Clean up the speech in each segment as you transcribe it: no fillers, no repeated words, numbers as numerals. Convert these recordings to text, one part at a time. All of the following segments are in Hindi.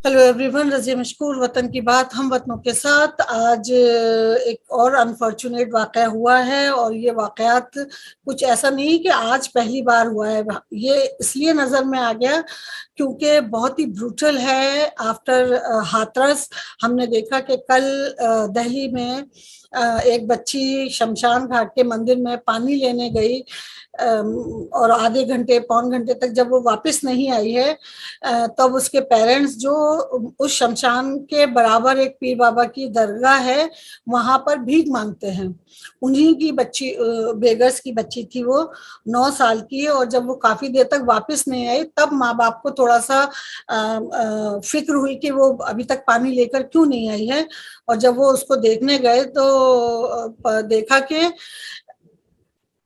Hello everyone, Razia मशकूर। वतन की बात हम वतनों के साथ। आज एक और अनफॉर्चुनेट वाक़या हुआ है, और ये वाक़यात कुछ ऐसा नहीं कि आज पहली बार हुआ है। ये इसलिए नज़र में आ गया क्योंकि बहुत ही ब्रूटल है। आफ्टर हाथरस हमने देखा कि कल दिल्ली में एक बच्ची शमशान घाट के मंदिर में पानी लेने गई, और आधे घंटे पौन घंटे तक जब वो वापस नहीं आई है, तब उसके पेरेंट्स, जो उस शमशान के बराबर एक पीर बाबा की दरगाह है, वहां पर भीख मांगते हैं। उन्हीं की बच्ची, बेगर्स की बच्ची थी वो, 9 साल की। और जब वो काफी देर तक वापस नहीं आई, तब माँ बाप को थोड़ा सा फिक्र हुई कि वो अभी तक पानी लेकर क्यों नहीं आई है। और जब वो उसको देखने गए तो देखा कि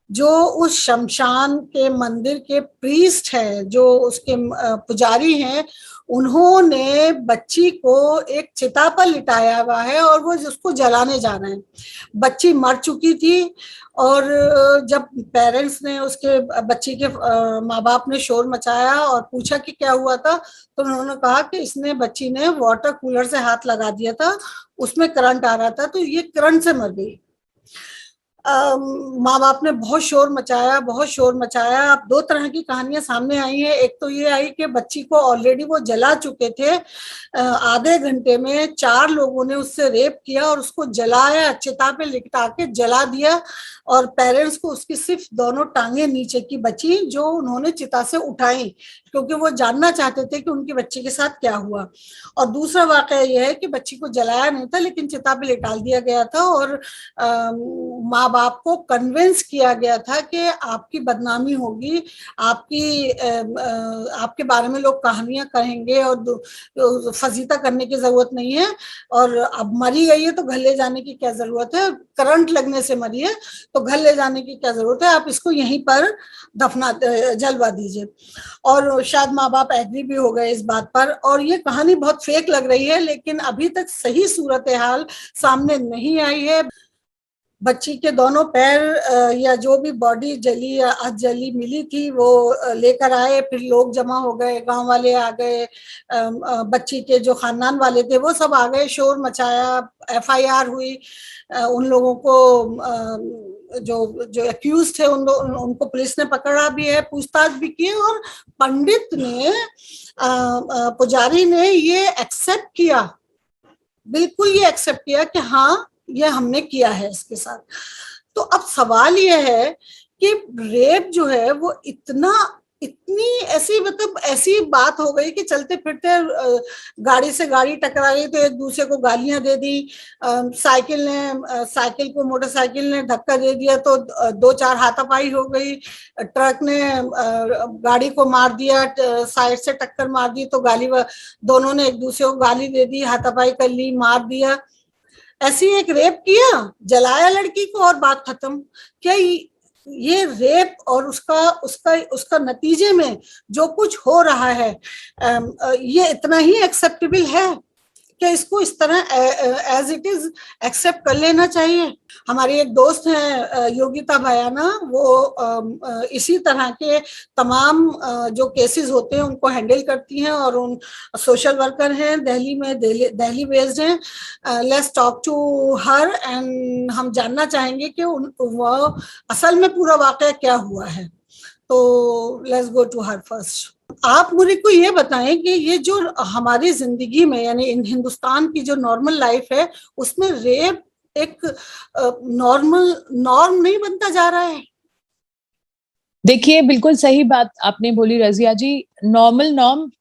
जो उस शमशान के मंदिर के प्रीस्ट हैं, जो उसके पुजारी हैं, उन्होंने बच्ची को एक चिता पर लिटाया हुआ है और वो उसको जलाने जा रहे हैं। बच्ची मर चुकी थी। और जब पेरेंट्स ने, उसके बच्ची के माँ बाप ने शोर मचाया और पूछा कि क्या हुआ था, तो उन्होंने कहा कि इसने, बच्ची ने वाटर कूलर से हाथ लगा दिया था, उसमें करंट आ रहा था, तो ये करंट से मर गई। माँ बाप ने बहुत शोर मचाया, बहुत शोर मचाया। अब दो तरह की कहानियां सामने आई हैं। एक तो ये आई कि बच्ची को ऑलरेडी वो जला चुके थे। आधे घंटे में 4 लोगों ने उससे रेप किया और उसको जलाया, चिता पे लिटा के जला दिया। और पेरेंट्स को उसकी सिर्फ दोनों टांगे नीचे की बची, जो उन्होंने चिता से उठाई, क्योंकि वो जानना चाहते थे कि उनकी बच्ची के साथ क्या हुआ। और दूसरा वाकया यह है कि बच्ची को जलाया नहीं था, लेकिन चिता पे लिटा दिया गया था। और माँ बाप को कन्विंस किया गया था कि आपकी बदनामी होगी, आपके बारे में लोग कहानियां कहेंगे, और फजीता करने की जरूरत नहीं है। और अब मरी गई है तो घर ले जाने की क्या जरूरत है, करंट लगने से मरी है तो घर ले जाने की क्या जरूरत है, आप इसको यहीं पर दफना जलवा दीजिए। और शायद माँ बाप एग्री भी हो गए इस बात पर। और ये कहानी बहुत फेक लग रही है, लेकिन अभी तक सही सूरत हाल सामने नहीं आई है। बच्ची के दोनों पैर, या जो भी बॉडी जली या अध जली मिली थी, वो लेकर आए। फिर लोग जमा हो गए, गांव वाले आ गए, बच्ची के जो खानदान वाले थे वो सब आ गए, शोर मचाया, एफआईआर हुई। उन लोगों को, जो जो एक्यूज थे, उनको पुलिस ने पकड़ा भी है, पूछताछ भी की। और पंडित ने, पुजारी ने ये एक्सेप्ट किया, बिल्कुल ये एक्सेप्ट किया कि हाँ, ये हमने किया है इसके साथ। तो अब सवाल ये है कि रेप जो है वो इतनी ऐसी, मतलब ऐसी बात हो गई कि चलते फिरते गाड़ी से गाड़ी टकराई तो एक दूसरे को गालियां दे दी। साइकिल को मोटरसाइकिल ने धक्का दे दिया तो 2-4 हाथापाई हो गई। ट्रक ने गाड़ी को मार दिया, साइड से टक्कर मार दी तो दोनों ने एक दूसरे को गाली दे दी, हाथापाई कर ली, मार दिया। ऐसी एक रेप किया, जलाया लड़की को और बात खत्म। क्या ये रेप और उसका उसका उसका नतीजे में जो कुछ हो रहा है, ये इतना ही एक्सेप्टेबल है कि इसको इस तरह एज इट इज एक्सेप्ट कर लेना चाहिए? हमारी एक दोस्त है योगिता भयाना, वो इसी तरह के तमाम जो केसेस होते हैं उनको हैंडल करती हैं, और उन सोशल वर्कर हैं, दिल्ली में, दिल्ली बेस्ड हैं। Let's talk to her, and हम जानना चाहेंगे कि वो असल में पूरा वाकया क्या हुआ है। तो let's go to her first. आप मुझे को ये बताएं कि ये जो हमारी जिंदगी में, यानी इन हिंदुस्तान की जो नॉर्मल लाइफ है, उसमें रेप एक नॉर्मल नॉर्म नहीं बनता जा रहा है? देखिए, बिल्कुल सही बात आपने बोली रजिया जी। नॉर्मल नॉर्म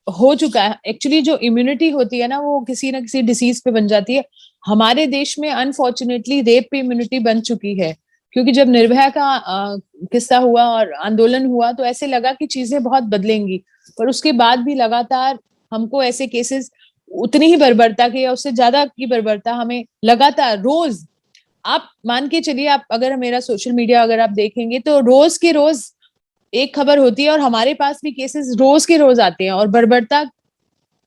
हो चुका है। एक्चुअली जो इम्यूनिटी होती है ना, वो किसी ना किसी डिसीज पे बन जाती है। हमारे देश में अनफॉर्चुनेटली रेप पे इम्यूनिटी बन चुकी है, क्योंकि जब निर्भया का किस्सा हुआ और आंदोलन हुआ तो ऐसे लगा कि चीजें बहुत बदलेंगी, पर उसके बाद भी लगातार हमको ऐसे केसेस, उतनी ही बर्बरता के या उससे ज्यादा की बर्बरता हमें लगातार रोज, आप मान के चलिए, आप अगर मेरा सोशल मीडिया अगर आप देखेंगे तो रोज के रोज एक खबर होती है, और हमारे पास भी केसेस रोज के रोज आते हैं, और बर्बरता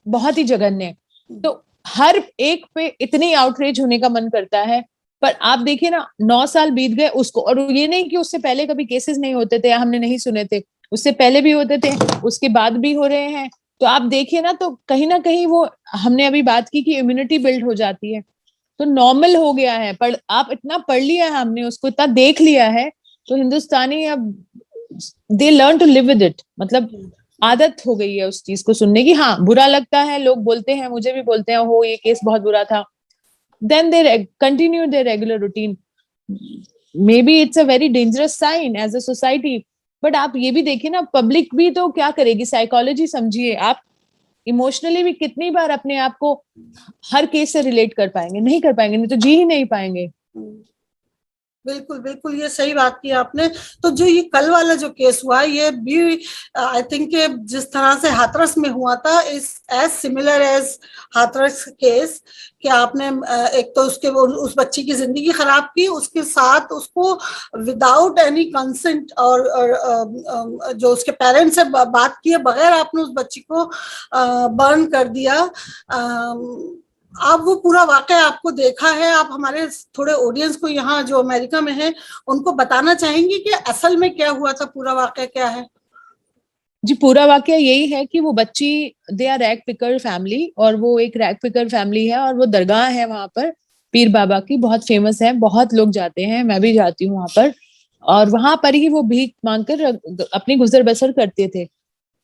बहुत ही जघन्य है। तो हर एक पे इतनी आउटरीच होने का मन करता है। पर आप देखिए ना, 9 साल बीत गए उसको, और ये नहीं कि उससे पहले कभी केसेस नहीं होते थे या हमने नहीं सुने थे, उससे पहले भी होते थे, उसके बाद भी हो रहे हैं। तो आप देखिए ना, तो कहीं ना कहीं वो, हमने अभी बात की कि इम्यूनिटी बिल्ड हो जाती है, तो नॉर्मल हो गया है। पर आप इतना पढ़ लिया है, हमने उसको इतना देख लिया है, तो हिंदुस्तानी अब they learn to live with it, मतलब आदत हो गई है उस चीज को सुनने की। हाँ, बुरा लगता है, लोग बोलते हैं, मुझे भी बोलते हैं, हो ये केस बहुत बुरा था, then they continue their regular routine. Maybe it's a very dangerous sign as a society. But आप ये भी देखिए ना, पब्लिक भी तो क्या करेगी, साइकोलॉजी समझिए आप, इमोशनली भी कितनी बार अपने आप को हर केस से रिलेट कर पाएंगे? नहीं कर पाएंगे, नहीं तो जी ही नहीं पाएंगे। बिल्कुल बिल्कुल, ये सही बात की आपने। तो जो ये कल वाला जो केस हुआ, ये भी आई थिंक जिस तरह से हाथरस में हुआ था, is as similar as Hathras case. कि आपने एक तो उसके उस बच्ची की जिंदगी खराब की, उसके साथ उसको विदाउट एनी कंसेंट और जो उसके पेरेंट्स से बात किए बगैर आपने उस बच्ची को बर्न कर दिया। आप वो पूरा वाकया आपको देखा है, आप हमारे थोड़े ऑडियंस को यहाँ जो अमेरिका में है उनको बताना चाहेंगे कि असल में क्या हुआ था, पूरा वाकया क्या है? जी, पूरा वाकया यही है कि वो बच्ची, they are rag picker family, और वो एक रैग पिकर फैमिली है, और वो दरगाह है वहां पर, पीर बाबा की, बहुत फेमस है, बहुत लोग जाते हैं, मैं भी जाती हूँ वहां पर। और वहां पर ही वो भीख मांगकर अपनी गुजर बसर करते थे।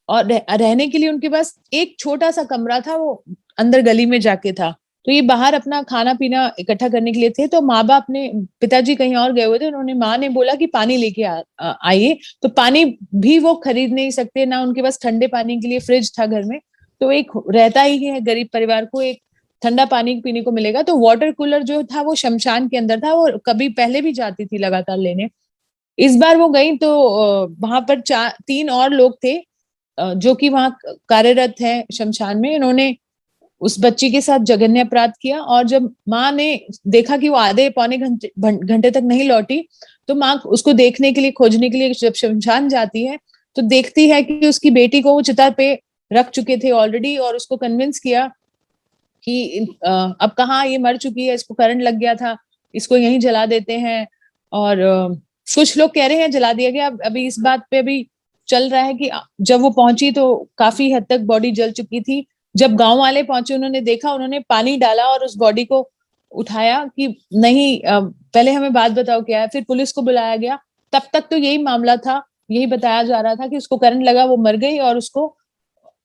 और रहने के लिए उनके पास एक छोटा सा कमरा था, वो अंदर गली में जाके था। तो ये बाहर अपना खाना पीना इकट्ठा करने के लिए थे। तो माँ बाप ने, पिताजी कहीं और गए हुए थे, उन्होंने, माँ ने बोला कि पानी लेके आइए। तो पानी भी वो खरीद नहीं सकते ना, उनके पास ठंडे पानी के लिए फ्रिज था घर में। तो एक रहता ही है गरीब परिवार को, एक ठंडा पानी पीने को मिलेगा। तो वाटर कूलर जो था वो शमशान के अंदर था, वो कभी पहले भी जाती थी लगातार लेने। इस बार वो गई तो वहां पर चार तीन और लोग थे जो कि वहां कार्यरत हैं शमशान में। इन्होंने उस बच्ची के साथ जघन्य अपराध किया। और जब माँ ने देखा कि वो आधे पौने घंटे घंटे तक नहीं लौटी, तो माँ उसको देखने के लिए, खोजने के लिए जब शमशान जाती है, तो देखती है कि उसकी बेटी को वो चिता पे रख चुके थे ऑलरेडी, और उसको कन्विंस किया कि अब कहाँ, ये मर चुकी है, इसको करंट लग गया था, इसको यहीं जला देते हैं। और कुछ लोग कह रहे हैं जला दिया गया। अभी इस बात पे अभी चल रहा है कि जब वो पहुंची तो काफी हद तक बॉडी जल चुकी थी। जब गांव वाले पहुंचे, उन्होंने देखा, उन्होंने पानी डाला और उस बॉडी को उठाया कि नहीं, पहले हमें बात बताओ क्या है। फिर पुलिस को बुलाया गया। तब तक तो यही मामला था, यही बताया जा रहा था कि उसको करंट लगा, वो मर गई, और उसको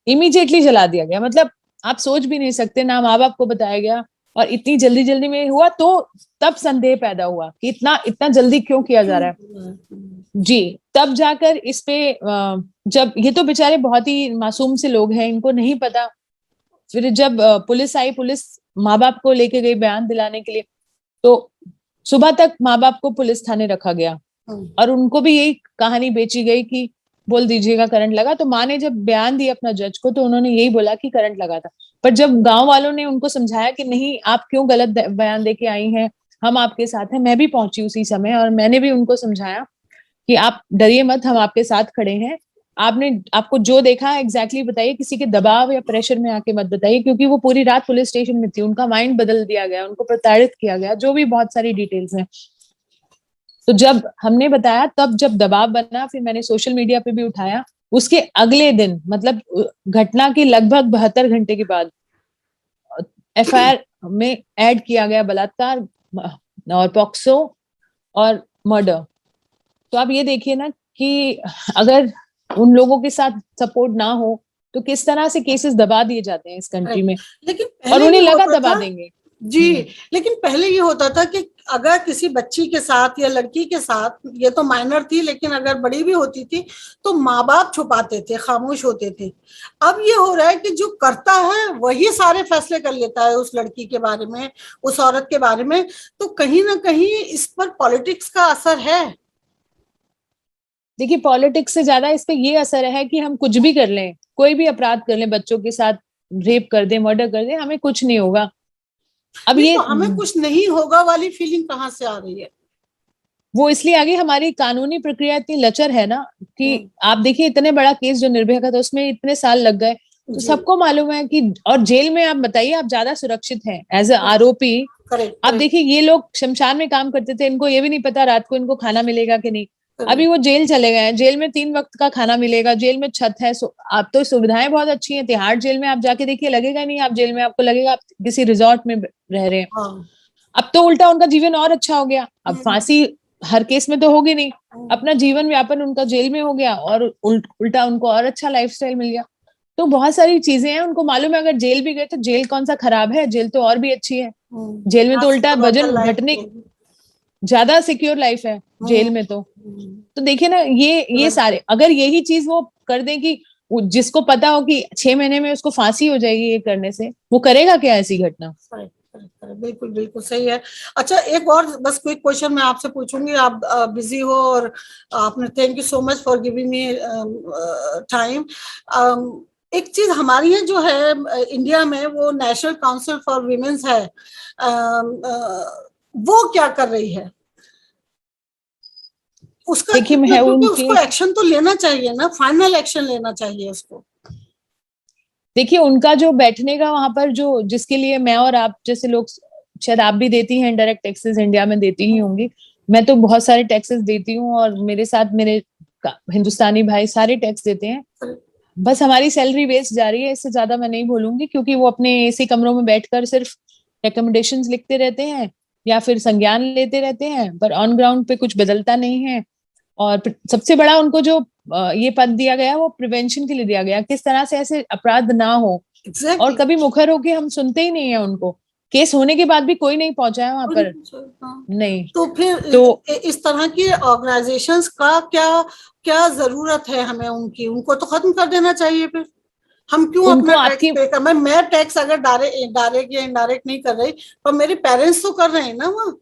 इमीडिएटली जला दिया गया। मतलब आप सोच भी नहीं सकते, ना माँ बाप को बताया गया, और इतनी जल्दी जल्दी में हुआ। तो तब संदेह पैदा हुआ कि इतना इतना जल्दी क्यों किया जा क्यों रहा है। हुआ? जी, तब जाकर इस पे जब ये तो बेचारे बहुत ही मासूम से लोग हैं, इनको नहीं पता। फिर जब पुलिस आई, पुलिस माँ बाप को लेके गई बयान दिलाने के लिए, तो सुबह तक माँ बाप को पुलिस थाने रखा गया, और उनको भी यही कहानी बेची गई कि बोल दीजिएगा करंट लगा। तो माँ ने जब बयान दिया अपना जज को, तो उन्होंने यही बोला कि करंट लगा था। पर जब गांव वालों ने उनको समझाया कि नहीं, आप क्यों गलत बयान दे के आई हैं, हम आपके साथ हैं, मैं भी पहुंची उसी समय, और मैंने भी उनको समझाया कि आप डरिए मत, हम आपके साथ खड़े हैं। आपने, आपको जो देखा है एग्जैक्टली बताइए, किसी के दबाव या प्रेशर में आके मत बताइए। क्योंकि वो पूरी रात पुलिस स्टेशन में थी, उनका माइंड बदल दिया गया, उनको प्रताड़ित किया गया, जो भी बहुत सारी डिटेल्स हैं। तो जब हमने बताया, तब जब दबाव बना, फिर मैंने सोशल मीडिया पे भी उठाया। उसके अगले दिन, मतलब घटना के लगभग 72 घंटे के बाद, एफआईआर में ऐड किया गया बलात्कार और पॉक्सो और मर्डर। तो आप ये देखिए ना कि अगर उन लोगों के साथ सपोर्ट ना हो, तो किस तरह से केसेस दबा दिए जाते हैं इस कंट्री में, लेकिन और पहले ये उन्हें लगा होता दबा था देंगे। जी, लेकिन पहले ये होता था कि अगर किसी बच्ची के साथ या लड़की के साथ, ये तो माइनर थी लेकिन अगर बड़ी भी होती थी, तो माँ बाप छुपाते थे, खामोश होते थे। अब ये हो रहा है कि जो करता है वही सारे फैसले कर लेता है उस लड़की के बारे में, उस औरत के बारे में। तो कहीं ना कहीं इस पर पॉलिटिक्स का असर है। देखिए, पॉलिटिक्स से ज्यादा इस पे ये असर है कि हम कुछ भी कर लें, कोई भी अपराध कर लें, बच्चों के साथ रेप कर दें, मर्डर कर दें, हमें कुछ नहीं होगा। अब नहीं ये तो हमें कुछ नहीं होगा वाली फीलिंग कहाँ से आ रही है? वो इसलिए आगे, हमारी कानूनी प्रक्रिया इतनी लचर है ना, कि आप देखिए, इतने बड़ा केस जो निर्भया का था, उसमें इतने साल लग गए। तो जी, सबको मालूम है कि, और जेल में आप बताइए, आप ज्यादा सुरक्षित हैं एज ए आरोपी। करेक्ट आप करेक्ट देखिए, ये लोग शमशान में काम करते थे, इनको ये भी नहीं पता रात को इनको खाना मिलेगा कि नहीं। अभी वो जेल चले गए हैं, जेल में 3 वक्त का खाना मिलेगा, जेल में छत है, अब तो सुविधाएं बहुत अच्छी हैं। तिहाड़ जेल में आप जाके देखिए, लगेगा नहीं आप जेल में, आपको लगेगा आप किसी रिजॉर्ट में रह रहे हैं। हाँ। अब तो उल्टा उनका जीवन और अच्छा हो गया। अब हम्म, फांसी हर केस में तो होगी नहीं, हम्म, अपना जीवन व्यापन उनका जेल में हो गया, और उल्टा उनको और अच्छा लाइफस्टाइल मिल गया। तो बहुत सारी चीजें हैं, उनको मालूम है अगर जेल भी गए तो जेल कौन सा खराब है, जेल तो और भी अच्छी है। जेल में तो आज उल्टा तो बेटर वजन लाइफ घटने, होगी। ज्यादा सिक्योर लाइफ है हम्म, जेल में तो। हम्म, तो देखिए ना, ये correct, सारे अगर यही चीज वो कर दें कि जिसको पता हो कि 6 महीने में उसको फांसी हो जाएगी ये करने से, वो करेगा क्या ऐसी घटना? correct, correct, correct, बिल्कुल बिल्कुल सही है। अच्छा, एक और बस क्विक क्वेश्चन मैं आपसे पूछूंगी, आप बिजी हो, और आपने, thank you so much for giving me time. एक चीज हमारी है जो है इंडिया में, वो नेशनल काउंसिल फॉर विमेन्स है, वो क्या कर रही है, उसका देखिए कितना, मैं क्योंकि उनके उसको एक्शन तो लेना चाहिए ना, फाइनल एक्शन लेना चाहिए उसको। देखिए उनका जो बैठने का वहां पर, जो जिसके लिए मैं और आप जैसे लोग, शायद आप भी देती हैं डायरेक्ट टैक्सेस, इंडिया में देती ही होंगी, मैं तो बहुत सारे टैक्सेस देती हूँ, और मेरे साथ मेरे हिंदुस्तानी भाई सारे टैक्स देते हैं। बस हमारी सैलरी वेस्ट जा रही है, इससे ज्यादा मैं नहीं बोलूंगी, क्योंकि वो अपने एसी कमरों में बैठकर सिर्फ रिकमेंडेशंस लिखते रहते हैं या फिर संज्ञान लेते रहते हैं, पर ऑन ग्राउंड पे कुछ बदलता नहीं है। और सबसे बड़ा उनको जो ये पद दिया गया वो प्रिवेंशन के लिए दिया गया, किस तरह से ऐसे अपराध ना हो। और एग्जैक्टली। कभी मुखर होके हम सुनते ही नहीं है उनको, केस होने के बाद भी कोई नहीं पहुंचा है वहां पर। हाँ। नहीं। तो फिर तो इस तरह की ऑर्गेनाइजेशंस का क्या क्या जरूरत है हमें, उनकी, उनको तो खत्म कर देना चाहिए फिर। हम क्यों उनको अपना टैक्स आपकी पे कर, मैं टैक्स अगर डायरेक्ट डायरेक्ट या इनडायरेक्ट नहीं कर रही, पर मेरे पेरेंट्स तो कर रहे हैं ना, वहाँ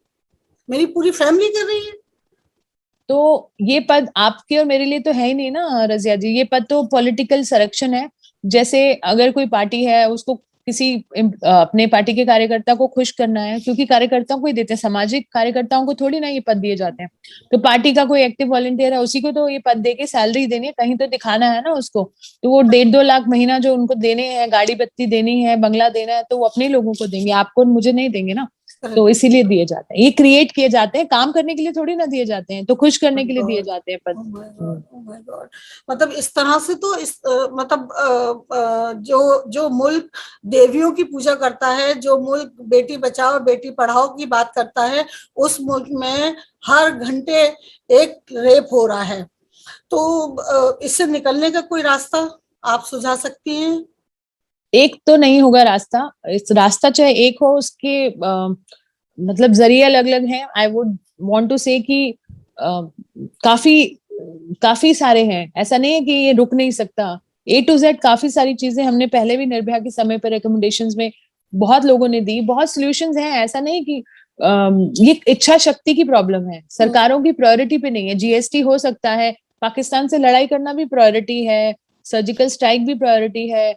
मेरी पूरी फैमिली कर रही है। तो ये पद आपके और मेरे लिए तो है ही नहीं ना रजिया जी, ये पद तो पॉलिटिकल संरक्षण है। जैसे अगर कोई पार्टी है, उसको किसी अपने पार्टी के कार्यकर्ता को खुश करना है, क्योंकि कार्यकर्ताओं को ही देते हैं, सामाजिक कार्यकर्ताओं को थोड़ी ना ये पद दिए जाते हैं। तो पार्टी का कोई एक्टिव वॉलंटियर है, उसी को तो ये पद देके सैलरी देनी है, कहीं तो दिखाना है ना उसको। तो वो 1.5-2 लाख महीना जो उनको देने हैं, गाड़ी बत्ती देनी है, बंगला देना है, तो वो अपने लोगों को देंगे, आपको और मुझे नहीं देंगे ना। तो करेक्ट। इसीलिए दिए जाते हैं, ये क्रिएट किए जाते हैं, काम करने के लिए थोड़ी ना दिए जाते हैं, तो खुश करने के लिए दिए गॉड, जाते हैं पद। Oh my God, oh my God. मतलब इस तरह से तो इस मतलब जो जो मुल्क देवियों की पूजा करता है, जो मुल्क बेटी बचाओ बेटी पढ़ाओ की बात करता है, उस मुल्क में हर घंटे एक रेप हो रहा है। तो इससे निकलने का कोई रास्ता आप सुझा सकती हैं? एक तो नहीं होगा रास्ता, इस रास्ता चाहे एक हो, उसके मतलब जरिए अलग अलग हैं। आई वुड वांट टू से कि काफी काफी सारे हैं, ऐसा नहीं है कि ये रुक नहीं सकता। A to Z काफी सारी चीजें हमने पहले भी निर्भया के समय पर रिकमेंडेशंस में बहुत लोगों ने दी, बहुत सॉल्यूशंस हैं, ऐसा नहीं कि ये इच्छा शक्ति की प्रॉब्लम है, सरकारों की प्रायोरिटी पे नहीं है। जीएसटी हो सकता है, पाकिस्तान से लड़ाई करना भी प्रायोरिटी है, सर्जिकल स्ट्राइक भी प्रायोरिटी है,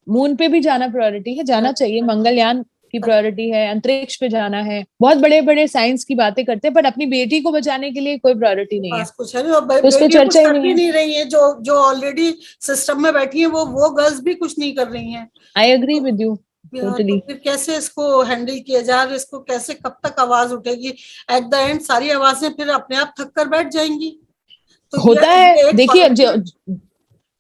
मून पे भी जाना प्रायोरिटी है, जाना चाहिए, मंगलयान की प्रायोरिटी है, अंतरिक्ष पे जाना है, बहुत बड़े बड़े साइंस की बातें करते हैं, पर अपनी बेटी को बचाने के लिए कोई प्रायोरिटी नहीं है, पास कुछ है नहीं, और तो उस पर बेटियां कुछ चर्चा ही कर नहीं भी है। नहीं रही हैं, जो जो ऑलरेडी सिस्टम में बैठी हैं, वो गर्ल्स भी कुछ नहीं कर रही हैं। आई एग्री तो विद यू तो टोटली। फिर कैसे इसको हैंडल किया जाए, इसको कैसे, कब तक आवाज उठेगी? एट द एंड सारी आवाजें फिर अपने आप थक कर बैठ जाएंगी। तो होता है, ये एक देखिए जो पॉलिटिकल।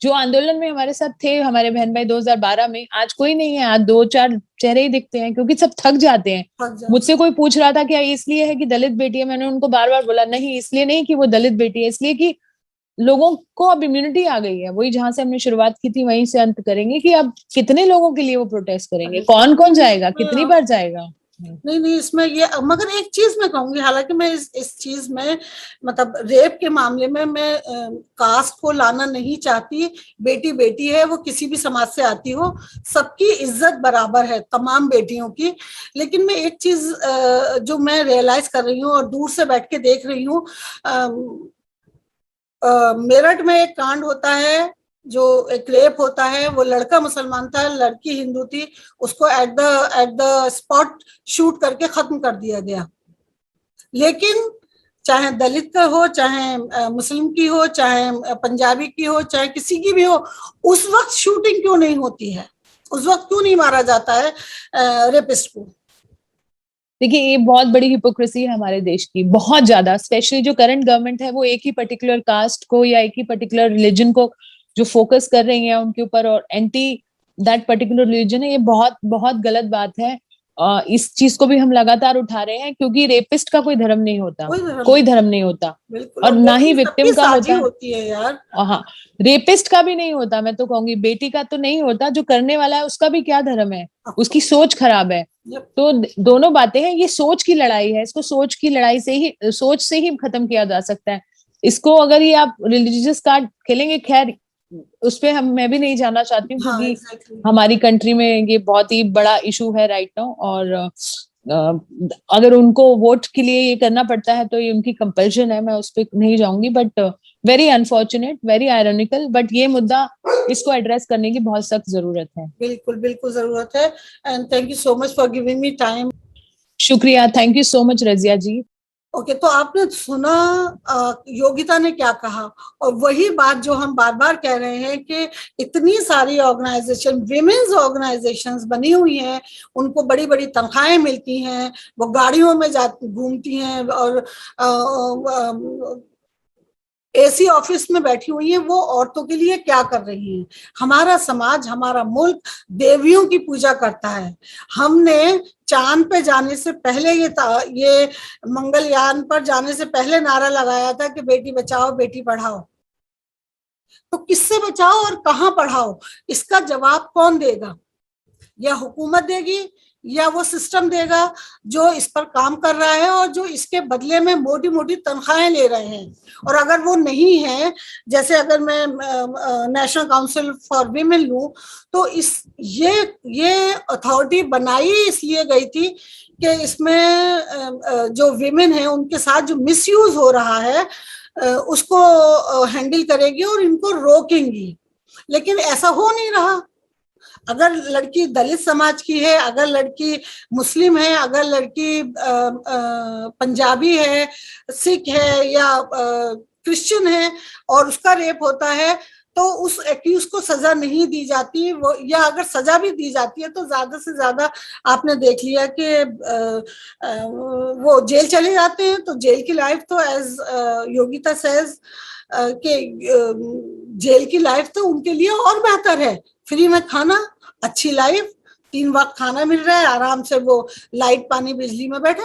जो आंदोलन में हमारे साथ थे, हमारे बहन भाई 2012 में, आज कोई नहीं है, आज 2-4 चेहरे ही दिखते हैं, क्योंकि सब थक जाते हैं। थक जाते मुझसे कोई पूछ रहा था क्या इसलिए है कि दलित बेटी है, मैंने उनको बार बार बोला नहीं, इसलिए नहीं कि वो दलित बेटी है, इसलिए कि लोगों को अब इम्यूनिटी आ गई है, वही जहां से हमने शुरुआत की थी वहीं से अंत करेंगे, कि अब कितने लोगों के लिए वो प्रोटेस्ट करेंगे, कौन कौन जाएगा, कितनी हैं। बार जाएगा। नहीं नहीं, इसमें ये, मगर एक चीज मैं कहूंगी, हालांकि मैं इस चीज में, मतलब रेप के मामले में मैं कास्ट को लाना नहीं चाहती। बेटी बेटी है, वो किसी भी समाज से आती हो, सबकी इज्जत बराबर है, तमाम बेटियों की। लेकिन मैं एक चीज जो मैं रियलाइज कर रही हूँ और दूर से बैठ के देख रही हूँ, मेरठ में एक कांड होता है, जो एक रेप होता है, वो लड़का मुसलमान था, लड़की हिंदू थी, उसको एट द स्पॉट शूट करके खत्म कर दिया गया। लेकिन चाहे दलित का हो, चाहे मुस्लिम की हो, चाहे पंजाबी की हो, चाहे किसी की भी हो, उस वक्त शूटिंग क्यों नहीं होती है? उस वक्त क्यों नहीं मारा जाता है रेपिस्ट को? देखिए ये बहुत बड़ी हिपोक्रेसी है हमारे देश की, बहुत ज्यादा। स्पेशली जो करंट गवर्नमेंट है वो एक ही पर्टिकुलर कास्ट को या एक ही पर्टिकुलर रिलीजन को जो फोकस कर रही है उनके ऊपर, और एंटी दैट पर्टिकुलर रिलीजन है, ये बहुत बहुत गलत बात है। इस चीज को भी हम लगातार उठा रहे हैं, क्योंकि रेपिस्ट का कोई धर्म नहीं होता, कोई धर्म नहीं होता, बिल्कुल, और ना ही गलती सबकी विक्टिम का साझी होता है। होती है यार। हाँ, रेपिस्ट का भी नहीं होता, मैं तो कहूंगी बेटी का तो नहीं होता, जो करने वाला है उसका भी क्या धर्म है, उसकी सोच खराब है। तो दोनों बातें हैं, ये सोच की लड़ाई है, इसको सोच की लड़ाई से ही, सोच से ही खत्म किया जा सकता है इसको। अगर ये आप रिलीजियस कार्ड खेलेंगे, खैर उस पे मैं भी नहीं जाना चाहती हूँ, हाँ, क्योंकि exactly. हमारी कंट्री में ये बहुत ही बड़ा इशू है राइट नाउ, और अगर उनको वोट के लिए ये करना पड़ता है तो ये उनकी कंपल्शन है, मैं उस पर नहीं जाऊंगी। But very unfortunate, very ironical, but ये मुद्दा, इसको एड्रेस करने की बहुत सख्त जरूरत है। बिल्कुल बिल्कुल जरूरत है। And thank you so much for giving me time. शुक्रिया, thank you so much Razia ji. Okay, तो आपने सुना योगिता ने क्या कहा, और वही बात जो हम बार बार कह रहे हैं कि इतनी सारी ऑर्गेनाइजेशन, विमेन्स ऑर्गेनाइजेशंस बनी हुई हैं, उनको बड़ी बड़ी तनख्वाहें मिलती हैं, वो गाड़ियों में जा घूमती हैं और एसी ऑफिस में बैठी हुई हैं, वो औरतों के लिए क्या कर रही हैं। हमारा समाज, हमारा मुल्क देवियों की पूजा करता है। हमने चांद पे जाने से पहले ये मंगलयान पर जाने से पहले नारा लगाया था कि बेटी बचाओ बेटी पढ़ाओ। तो किससे बचाओ और कहाँ पढ़ाओ, इसका जवाब कौन देगा? या हुकूमत देगी, या वो सिस्टम देगा जो इस पर काम कर रहा है और जो इसके बदले में मोटी मोटी तनख्वाहें ले रहे हैं। और अगर वो नहीं है, जैसे अगर मैं नेशनल काउंसिल फॉर वीमेन लूं, तो ये अथॉरिटी बनाई इसलिए गई थी कि इसमें जो विमेन है उनके साथ जो मिसयूज हो रहा है उसको हैंडल करेगी और इनको रोकेंगी। लेकिन ऐसा हो नहीं रहा। अगर लड़की दलित समाज की है, अगर लड़की मुस्लिम है, अगर लड़की पंजाबी है, सिख है या क्रिश्चियन है और उसका रेप होता है, तो उस एक्यूज को सजा नहीं दी जाती, वो, या अगर सजा भी दी जाती है तो ज्यादा से ज्यादा आपने देख लिया कि वो जेल चले जाते हैं। तो जेल की लाइफ तो एज योगिता सेज कि जेल की लाइफ तो उनके लिए और बेहतर है। फ्री में खाना, अच्छी लाइफ, 3 वक्त खाना मिल रहा है, आराम से वो लाइट पानी बिजली में बैठे,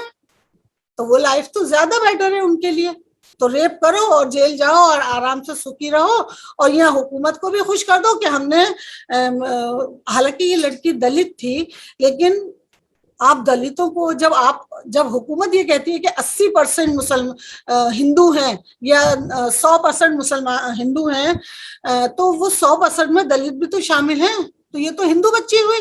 तो वो लाइफ तो ज्यादा बेटर है उनके लिए। तो रेप करो और जेल जाओ और आराम से सुखी रहो, और यहाँ हुकूमत को भी खुश कर दो कि हमने, हालांकि ये लड़की दलित थी, लेकिन आप दलितों को जब हुकूमत ये कहती है कि 80% मुसलमान हिंदू हैं या 100% मुसलमान हिंदू हैं, तो वो 100% में दलित भी तो शामिल हैं, तो ये तो हिंदू बच्ची हुई।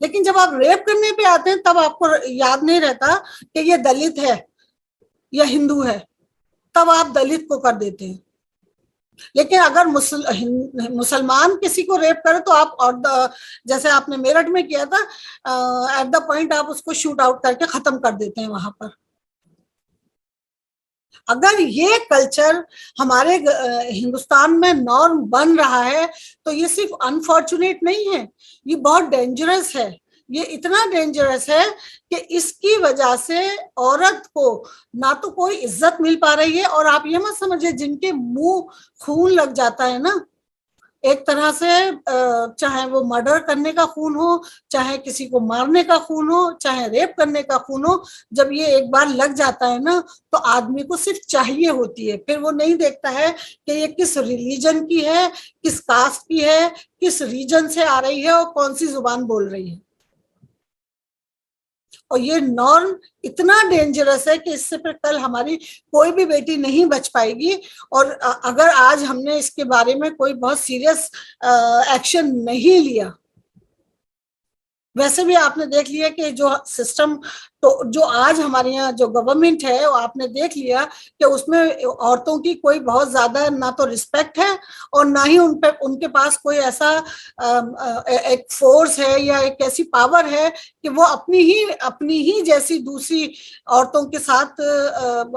लेकिन जब आप रेप करने पे आते हैं तब आपको याद नहीं रहता कि ये दलित है या हिंदू है, तब आप दलित को कर देते हैं। लेकिन अगर मुसलमान किसी को रेप करे तो आप, और जैसे आपने मेरठ में किया था, एट द पॉइंट आप उसको शूट आउट करके खत्म कर देते हैं वहां पर। अगर ये कल्चर हमारे हिंदुस्तान में नॉर्म बन रहा है तो ये सिर्फ अनफॉर्चुनेट नहीं है, ये बहुत डेंजरस है। ये इतना डेंजरस है कि इसकी वजह से औरत को ना तो कोई इज्जत मिल पा रही है, और आप ये मत समझिए जिनके मुंह खून लग जाता है ना, एक तरह से चाहे वो मर्डर करने का खून हो, चाहे किसी को मारने का खून हो, चाहे रेप करने का खून हो, जब ये एक बार लग जाता है ना तो आदमी को सिर्फ चाहिए होती है, फिर वो नहीं देखता है कि ये किस रिलीजन की है, किस कास्ट की है, किस रीजन से आ रही है और कौन सी जुबान बोल रही है। और ये नॉर्म इतना डेंजरस है कि इससे फिर कल हमारी कोई भी बेटी नहीं बच पाएगी। और अगर आज हमने इसके बारे में कोई बहुत सीरियस एक्शन नहीं लिया, वैसे भी आपने देख लिया कि जो सिस्टम, तो जो आज हमारे यहाँ जो गवर्नमेंट है, वो आपने देख लिया कि उसमें औरतों की कोई बहुत ज्यादा ना तो रिस्पेक्ट है और ना ही उनके पास कोई ऐसा एक फोर्स है या एक ऐसी पावर है कि वो अपनी ही जैसी दूसरी औरतों के साथ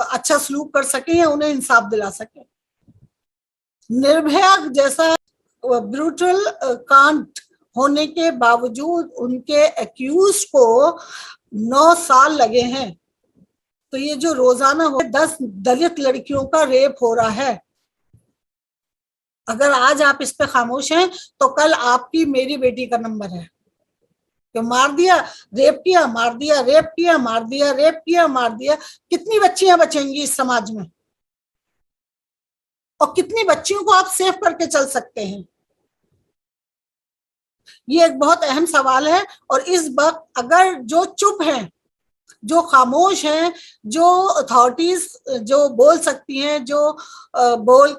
अच्छा सलूक कर सके या उन्हें इंसाफ दिला सके। निर्भया जैसा ब्रूटल कांड होने के बावजूद उनके एक्यूज को 9 साल लगे हैं। तो ये जो रोजाना 10 दलित लड़कियों का रेप हो रहा है, अगर आज आप इस पे खामोश हैं तो कल आपकी मेरी बेटी का नंबर है कि मार दिया, रेप किया, मार दिया, रेप किया, मार दिया, रेप किया, मार दिया। कितनी बच्चियां बचेंगी इस समाज में, और कितनी बच्चियों को आप सेव करके चल सकते हैं? ये एक बहुत अहम सवाल है। और इस वक्त अगर जो चुप हैं, जो खामोश हैं, जो अथॉरिटीज जो बोल सकती हैं, जो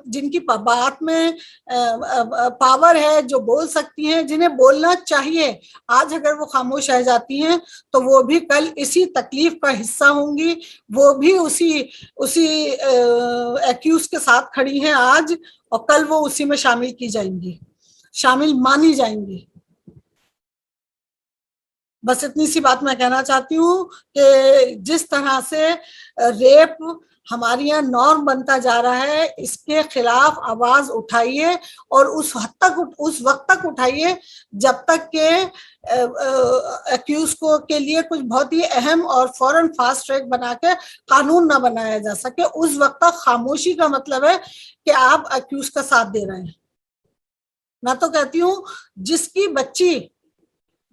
जिनकी बात में पावर है, जो बोल सकती हैं, जिन्हें बोलना चाहिए, आज अगर वो खामोश रह जाती हैं तो वो भी कल इसी तकलीफ का हिस्सा होंगी। वो भी उसी उसी एक्यूज के साथ खड़ी हैं आज, और कल वो उसी में शामिल की जाएंगी, शामिल मानी जाएंगी। बस इतनी सी बात मैं कहना चाहती हूँ कि जिस तरह से रेप हमारे यहाँ नॉर्म बनता जा रहा है, इसके खिलाफ आवाज उठाइए, और उस हद तक, उस वक्त तक उठाइए जब तक के एक्यूज को के लिए कुछ बहुत ही अहम और फौरन फास्ट ट्रैक बना के कानून ना बनाया जा सके। उस वक्त तक खामोशी का मतलब है कि आप एक्यूज का साथ दे रहे हैं। मैं तो कहती हूँ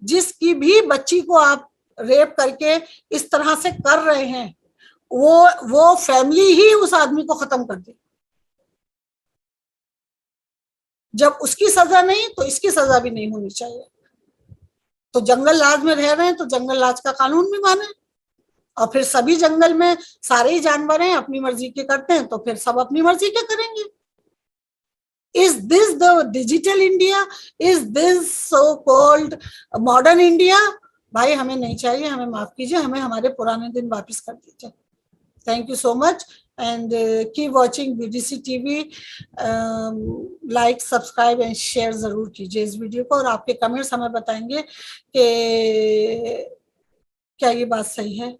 जिसकी भी बच्ची को आप रेप करके इस तरह से कर रहे हैं, वो फैमिली ही उस आदमी को खत्म कर दे। जब उसकी सजा नहीं तो इसकी सजा भी नहीं होनी चाहिए। तो जंगल राज में रह रहे हैं तो जंगल राज का कानून भी माने, और फिर सभी जंगल में सारे ही जानवर हैं, अपनी मर्जी के करते हैं तो फिर सब अपनी मर्जी के करेंगे। Is this the digital India? Is this so-called modern India? भाई हमें नहीं चाहिए, हमें माफ कीजिए, हमें हमारे पुराने दिन वापस कर दीजिए। Thank you so much and keep watching BDC TV. Like, subscribe and share जरूर कीजिए इस वीडियो को, और आपके कमेंट्स हमें बताएंगे कि क्या ये बात सही है।